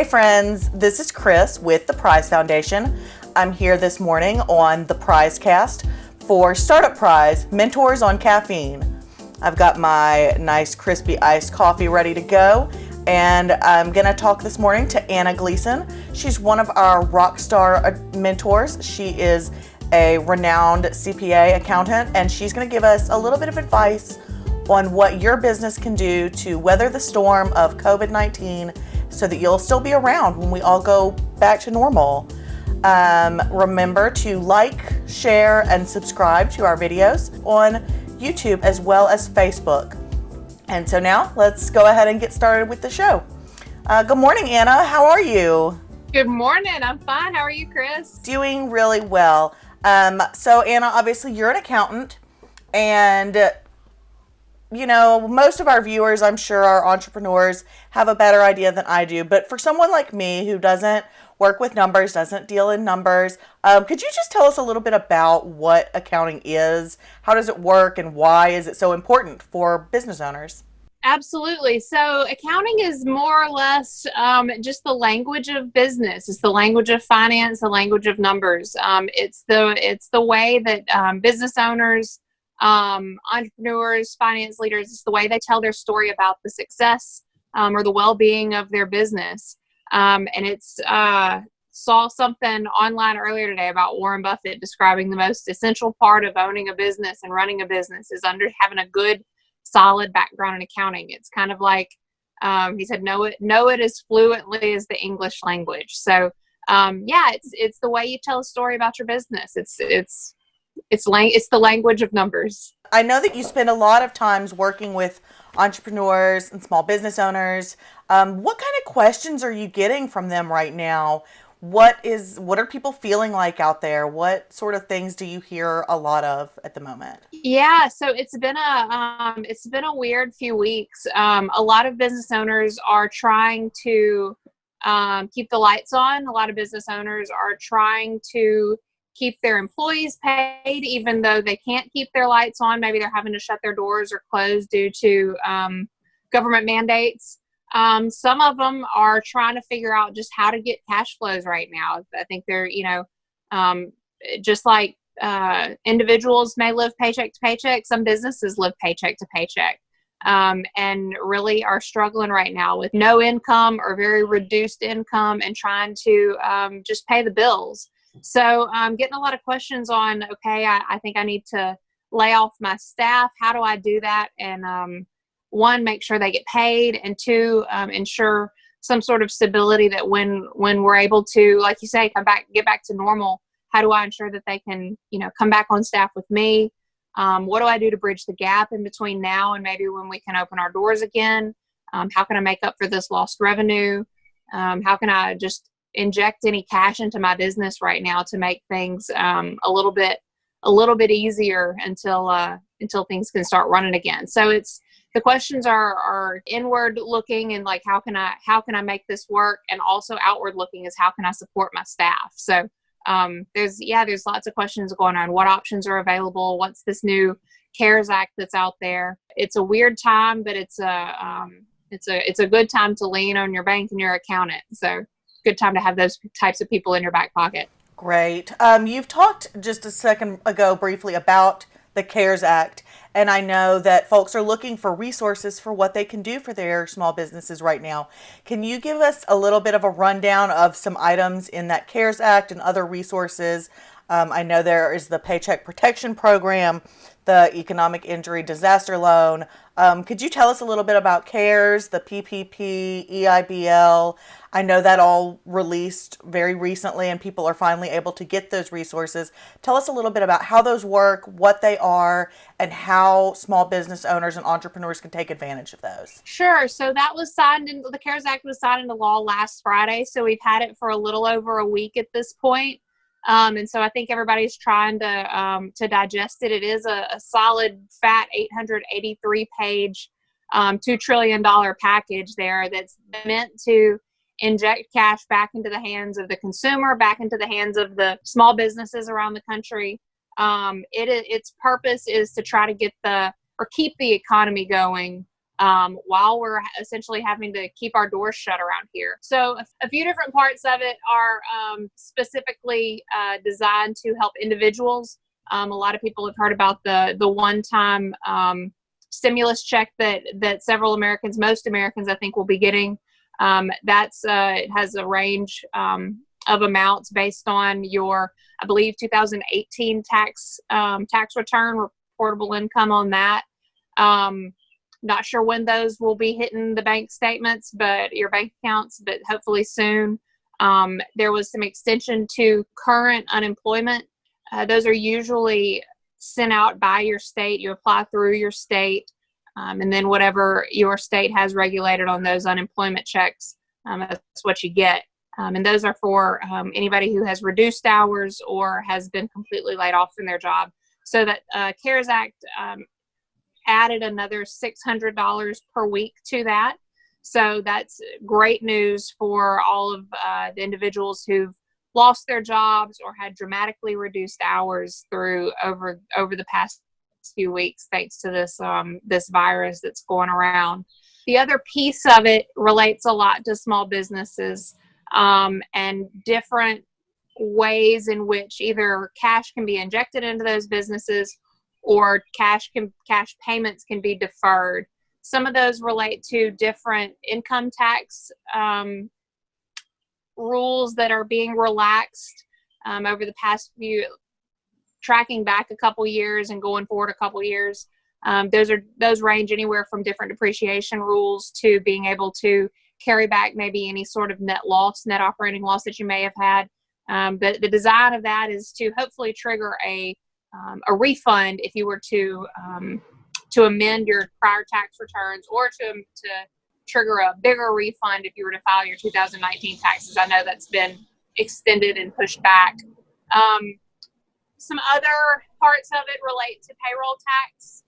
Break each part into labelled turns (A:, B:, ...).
A: Hey friends, this is Kris with the Prize Foundation. I'm here this morning on the Prize Cast for Startup Prize Mentors on Caffeine. I've got my nice crispy iced coffee ready to go, and I'm going to talk this morning to Anna Gleason. She's one of our rock star mentors. She is a renowned CPA accountant, and she's going to give us a little bit of advice on what your business can do to weather the storm of COVID-19 so that you'll still be around when we all go back to normal. Remember to like, share, and subscribe to our videos on YouTube as well as Facebook. And so now let's go ahead and get started with the show. Good morning, Anna. How are you?
B: Good morning. I'm fine. How are you, Kris?
A: Doing really well. So Anna, obviously you're an accountant, and you know, most of our viewers, I'm sure, are entrepreneurs, have a better idea than I do. But for someone like me who doesn't work with numbers, doesn't deal in numbers, could you just tell us a little bit about what accounting is? How does it work, and why is it so important for business owners?
B: Absolutely. So accounting is more or less just the language of business. It's the language of finance, the language of numbers. It's the way that business owners, entrepreneurs, finance leaders, it's the way they tell their story about the success or the well-being of their business. And saw something online earlier today about Warren Buffett describing the most essential part of owning a business and running a business is having a good, solid background in accounting. It's kind of like he said, know it as fluently as the English language. So it's the way you tell a story about your business. It's the language of numbers.
A: I know that you spend a lot of times working with entrepreneurs and small business owners. What kind of questions are you getting from them right now? What are people feeling like out there? What sort of things do you hear a lot of at the moment?
B: Yeah, so it's been a weird few weeks. A lot of business owners are trying to keep the lights on. A lot of business owners are trying to keep their employees paid, even though they can't keep their lights on. Maybe they're having to shut their doors or close due to government mandates. Some of them are trying to figure out just how to get cash flows right now. I think they're, just like individuals may live paycheck to paycheck, some businesses live paycheck to paycheck, and really are struggling right now with no income or very reduced income and trying to just pay the bills. So I'm getting a lot of questions on, okay, I think I need to lay off my staff. How do I do that? And one, make sure they get paid, and two, ensure some sort of stability that when we're able to, like you say, get back to normal, how do I ensure that they can, come back on staff with me? What do I do to bridge the gap in between now and maybe when we can open our doors again? How can I make up for this lost revenue? How can I just inject any cash into my business right now to make things a little bit easier until things can start running again? So the questions are inward looking and like, how can I make this work? And also outward looking is, how can I support my staff? So there's lots of questions going on. What options are available? What's this new CARES Act that's out there? It's a weird time, but it's a good time to lean on your bank and your accountant. So good time to have those types of people in your back pocket.
A: Great. You've talked just a second ago briefly about the CARES Act, and I know that folks are looking for resources for what they can do for their small businesses right now. Can you give us a little bit of a rundown of some items in that CARES Act and other resources? I know there is the Paycheck Protection Program, the Economic Injury Disaster Loan. Could you tell us a little bit about CARES, the PPP, EIBL? I know that all released very recently and people are finally able to get those resources. Tell us a little bit about how those work, what they are, and how small business owners and entrepreneurs can take advantage of those.
B: Sure. So the CARES Act was signed into law last Friday. So we've had it for a little over a week at this point. And so I think everybody's trying to digest it. It is a solid, fat, 883-page, $2 trillion package there that's meant to inject cash back into the hands of the consumer, back into the hands of the small businesses around the country. Its purpose is to try to keep the economy going while we're essentially having to keep our doors shut around here. So a few different parts of it are specifically designed to help individuals. A lot of people have heard about the one-time stimulus check that several Americans, most Americans, I think, will be getting. It has a range of amounts based on your, I believe, 2018 tax return, reportable income on that. Not sure when those will be hitting the bank statements, but your bank accounts, but hopefully soon. There was some extension to current unemployment. Those are usually sent out by your state. You apply through your state, and then whatever your state has regulated on those unemployment checks, that's what you get. And those are for anybody who has reduced hours or has been completely laid off from their job. So that CARES Act added another $600 per week to that. So that's great news for all of the individuals who've lost their jobs or had dramatically reduced hours through over the past few weeks, thanks to this virus that's going around. The other piece of it relates a lot to small businesses and different ways in which either cash can be injected into those businesses or cash payments can be deferred. Some of those relate to different income tax rules that are being relaxed over the past few, tracking back a couple years and going forward a couple years. Those range anywhere from different depreciation rules to being able to carry back maybe any sort of net operating loss that you may have had. But the design of that is to hopefully trigger a refund if you were to amend your prior tax returns, or to trigger a bigger refund if you were to file your 2019 taxes. I know that's been extended and pushed back. Some other parts of it relate to payroll tax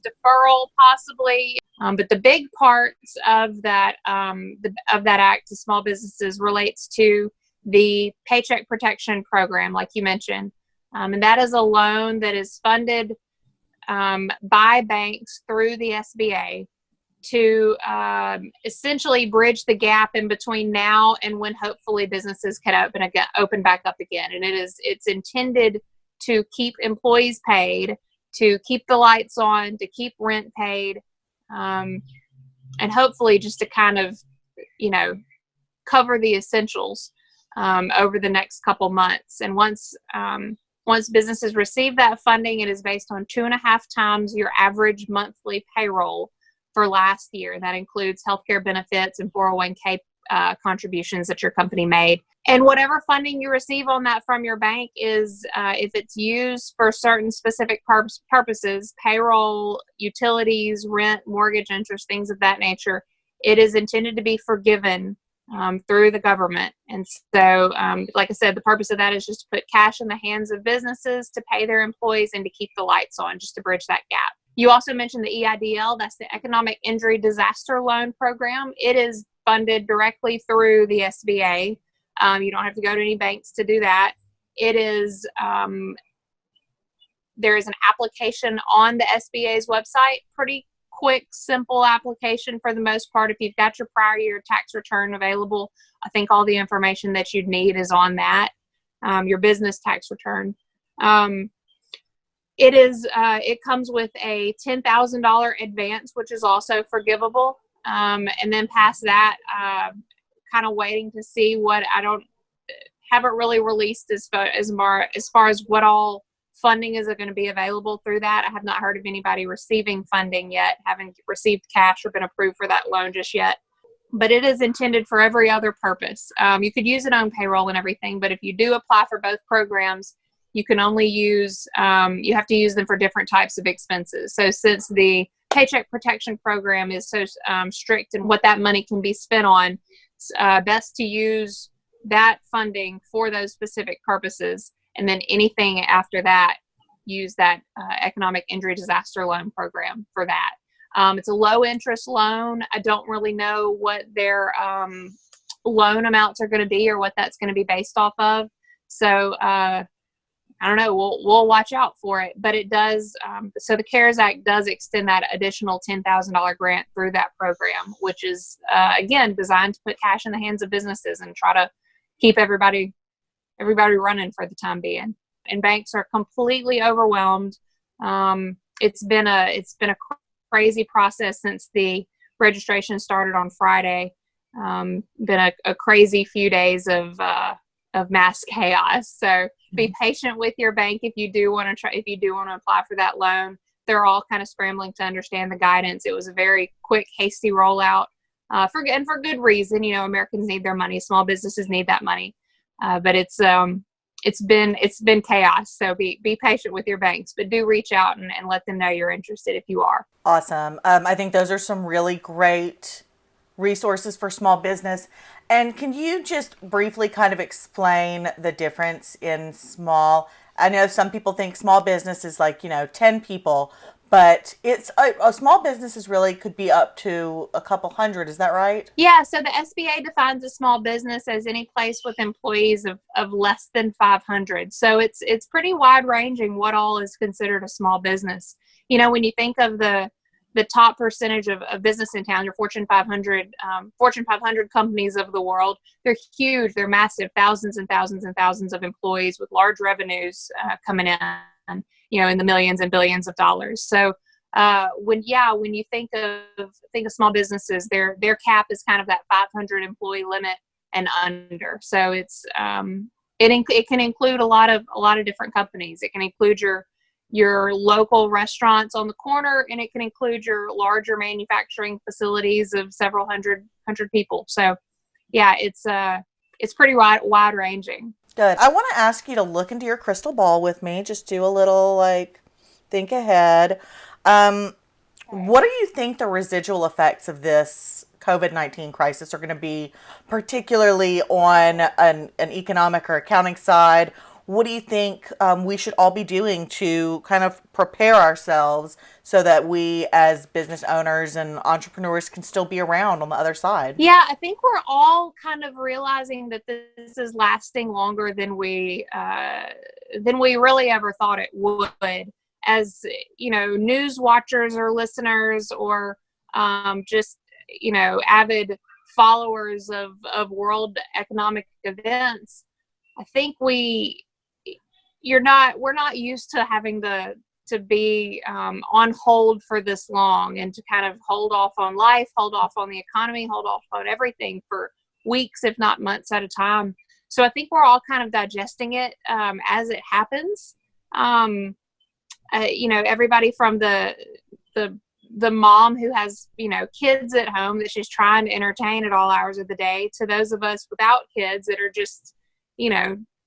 B: deferral possibly. But the big parts of that act to small businesses relates to the Paycheck Protection Program, like you mentioned. And that is a loan that is funded by banks through the SBA to essentially bridge the gap in between now and when hopefully businesses can open back up again. And it's intended to keep employees paid, to keep the lights on, to keep rent paid, and hopefully just to kind of, cover the essentials over the next couple months. And once businesses receive that funding, it is based on 2.5 times your average monthly payroll for last year. That includes healthcare benefits and 401k contributions that your company made. And whatever funding you receive on that from your bank is, if it's used for certain specific purposes, payroll, utilities, rent, mortgage interest, things of that nature, it is intended to be forgiven through the government. And so, like I said, the purpose of that is just to put cash in the hands of businesses to pay their employees and to keep the lights on, just to bridge that gap. You also mentioned the EIDL, that's the Economic Injury Disaster Loan Program. It is funded directly through the SBA. You don't have to go to any banks to do that. It is, there is an application on the SBA's website, pretty quick, simple application for the most part. If you've got your prior year tax return available, I think all the information that you'd need is on that, your business tax return. It comes with a $10,000 advance, which is also forgivable. And then past that, kind of waiting to see haven't really released as far as what all funding is going to be available through that. I have not heard of anybody receiving funding yet, having received cash or been approved for that loan just yet. But it is intended for every other purpose. You could use it on payroll and everything, but if you do apply for both programs, you can only use, you have to use them for different types of expenses. So since the Paycheck Protection Program is so strict in what that money can be spent on, it's best to use that funding for those specific purposes. And then anything after that, use that Economic Injury Disaster Loan Program for that. It's a low interest loan. I don't really know what their loan amounts are going to be or what that's going to be based off of. So I don't know, we'll watch out for it. But it does, so the CARES Act does extend that additional $10,000 grant through that program, which is, again, designed to put cash in the hands of businesses and try to keep everybody running for the time being. And banks are completely overwhelmed. It's been a crazy process since the registration started on Friday. Been a crazy few days of mass chaos. So be patient with your bank if you do want to apply for that loan. They're all kind of scrambling to understand the guidance. It was a very quick, hasty rollout, for good reason. You know, Americans need their money. Small businesses need that money. But it's been chaos. So be patient with your banks, but do reach out and let them know you're interested if you are.
A: Awesome. I think those are some really great resources for small business. And can you just briefly kind of explain the difference in small? I know some people think small business is like, 10 people, but it's a small business is really could be up to a couple hundred. Is that right?
B: Yeah. So the SBA defines a small business as any place with employees of less than 500. So it's pretty wide ranging what all is considered a small business. You know, when you think of the top percentage of business in town, your Fortune 500 companies of the world, they're huge. They're massive, thousands and thousands and thousands of employees with large revenues coming in, in the millions and billions of dollars. So when you think of small businesses, their cap is kind of that 500 employee limit and under. So it's it can include a lot of different companies. It can include your local restaurants on the corner, and it can include your larger manufacturing facilities of several hundred people. So yeah, it's pretty wide ranging.
A: Good. I want to ask you to look into your crystal ball with me. Just do a little think ahead. What do you think the residual effects of this COVID-19 crisis are going to be, particularly on an economic or accounting side? What do you think we should all be doing to kind of prepare ourselves so that we as business owners and entrepreneurs can still be around on the other side?
B: Yeah, I think we're all kind of realizing that this is lasting longer than we really ever thought it would. As news watchers or listeners or just avid followers of world economic events, I think we're not used to having to be on hold for this long and to kind of hold off on life, hold off on the economy, hold off on everything for weeks, if not months at a time. So I think we're all kind of digesting it as it happens. Everybody from the mom who has, kids at home that she's trying to entertain at all hours of the day, to those of us without kids that are just,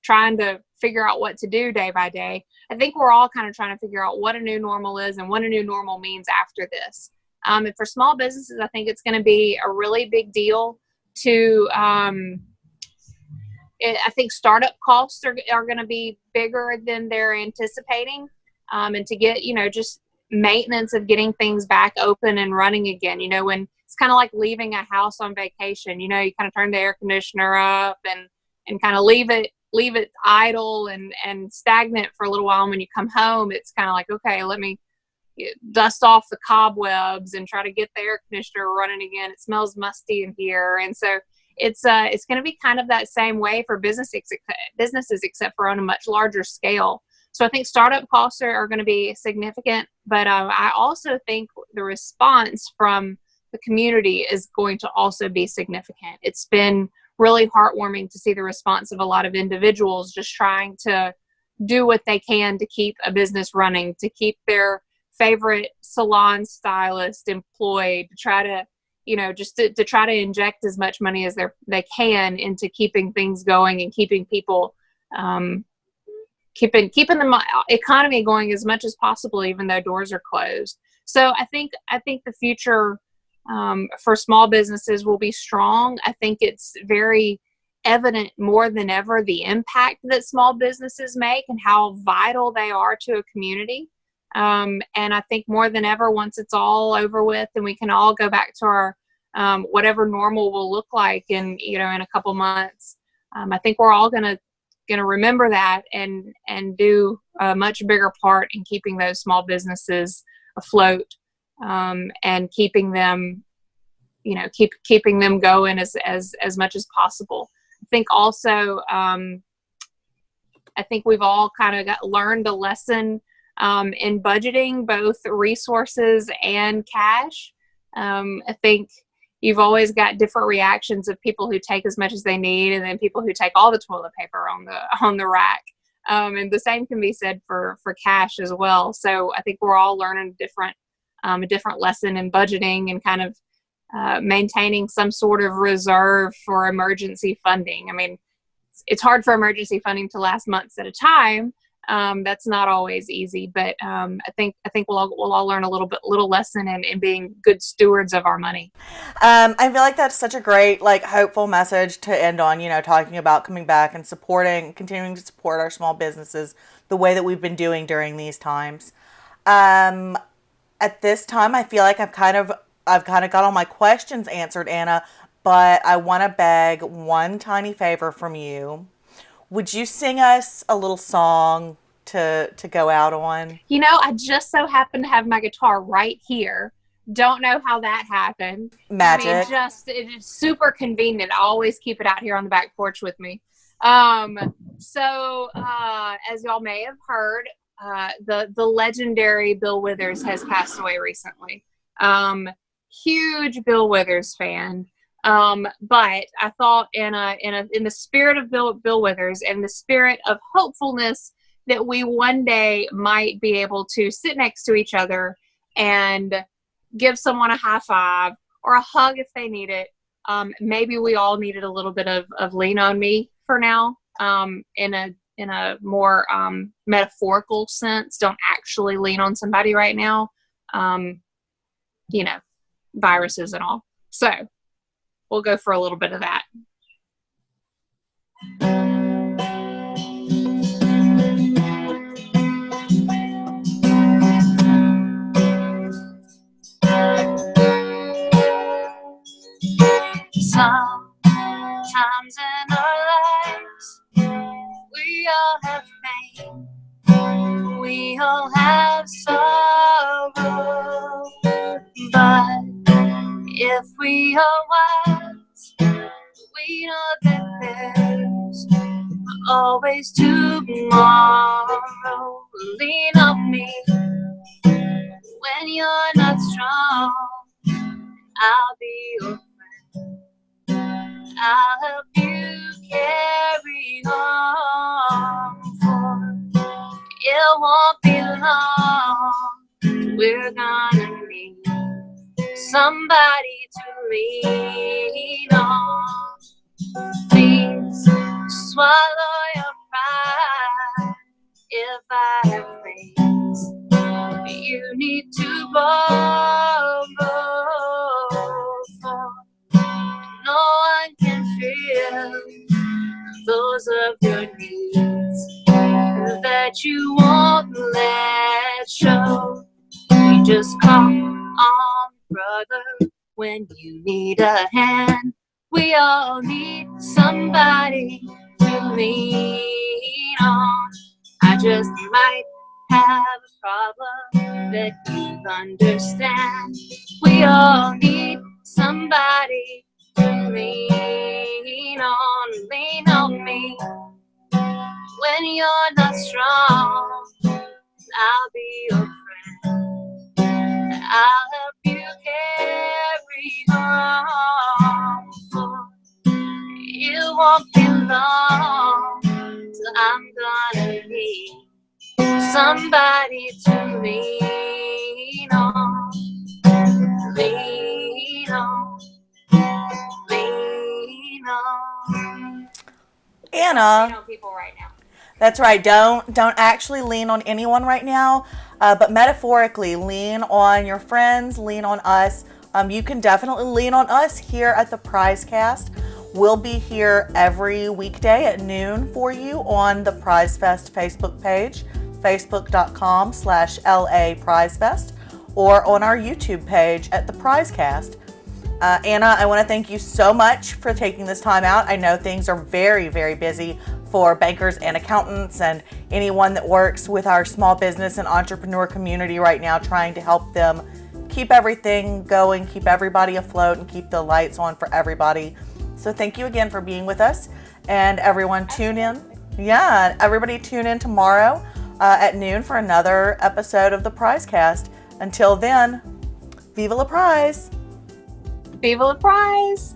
B: trying to figure out what to do day by day. I think we're all kind of trying to figure out what a new normal is and what a new normal means after this. And for small businesses, I think it's going to be a really big deal to, I think startup costs are going to be bigger than they're anticipating. And to get, just maintenance of getting things back open and running again, when it's kind of like leaving a house on vacation, you kind of turn the air conditioner up and kind of leave it idle and stagnant for a little while. And when you come home, it's kind of like, okay, let me dust off the cobwebs and try to get the air conditioner running again. It smells musty in here. And so it's going to be kind of that same way for businesses, except for on a much larger scale. So I think startup costs are going to be significant, but I also think the response from the community is going to also be significant. It's been really heartwarming to see the response of a lot of individuals just trying to do what they can to keep a business running, to keep their favorite salon stylist employed, to try to, just to try to inject as much money as they can into keeping things going and keeping people, keeping the economy going as much as possible, even though doors are closed. So I think the future for small businesses will be strong. I think it's very evident more than ever the impact that small businesses make and how vital they are to a community. And I think more than ever, once it's all over with and we can all go back to our whatever normal will look like in a couple months, I think we're all going to to remember that and do a much bigger part in keeping those small businesses afloat, and keeping them, keeping them going as much as possible. I think also, I think we've all kind of learned a lesson in budgeting, both resources and cash. I think you've always got different reactions of people who take as much as they need, and then people who take all the toilet paper on the rack. And the same can be said for cash as well. So I think we're all learning a different lesson in budgeting and kind of maintaining some sort of reserve for emergency funding. I mean, it's hard for emergency funding to last months at a time. That's not always easy, but I think we'll all learn a little lesson in being good stewards of our money.
A: I feel like that's such a great, hopeful message to end on, talking about coming back and continuing to support our small businesses the way that we've been doing during these times. At this time, I feel like I've kind of got all my questions answered, Anna, but I want to beg one tiny favor from you. Would you sing us a little song to go out on?
B: I just so happen to have my guitar right here. Don't know how that happened.
A: Magic.
B: I mean, it is super convenient. I always keep it out here on the back porch with me. So as y'all may have heard, the legendary Bill Withers has passed away recently. Huge Bill Withers fan. But I thought in the spirit of Bill Withers and the spirit of hopefulness that we one day might be able to sit next to each other and give someone a high five or a hug if they need it. Maybe we all needed a little bit of lean on me for now, in a more metaphorical sense. Don't actually lean on somebody right now. Viruses and all. So we'll go for a little bit of that. Sometimes in our lives, we all have pain, we all have sorrow, but if we are wise, we know that there's always tomorrow. Lean on me when you're not strong. I'll be your friend. I'll help you carry on. For it won't be long. We're gonna need somebody to lean on. Please swallow your pride. If I have things you need to borrow for, no one can feel those of your needs that you won't let show. You just call on brother when you need a hand. We all need somebody to lean on. I just might have a problem that you understand. We all need somebody to lean on. Lean on me when you're not strong. I'll be your friend. I'll help you carry on. It won't be long till I'm gonna need somebody to lean on. Lean on. Lean on.
A: Anna.
B: Lean on people right now.
A: That's right. Don't actually lean on anyone right now, but metaphorically lean on your friends, lean on us. You can definitely lean on us here at the Prizecast. We'll be here every weekday at noon for you on the Prize Fest Facebook page, facebook.com/LA Prizefest, or on our YouTube page at the Prizecast. Anna, I want to thank you so much for taking this time out. I know things are very, very busy for bankers and accountants and anyone that works with our small business and entrepreneur community right now, trying to help them keep everything going, keep everybody afloat, and keep the lights on for everybody. So thank you again for being with us, and everyone tune in. Yeah, everybody tune in tomorrow at noon for another episode of the Prizecast. Until then, viva la prize!
B: Viva la prize!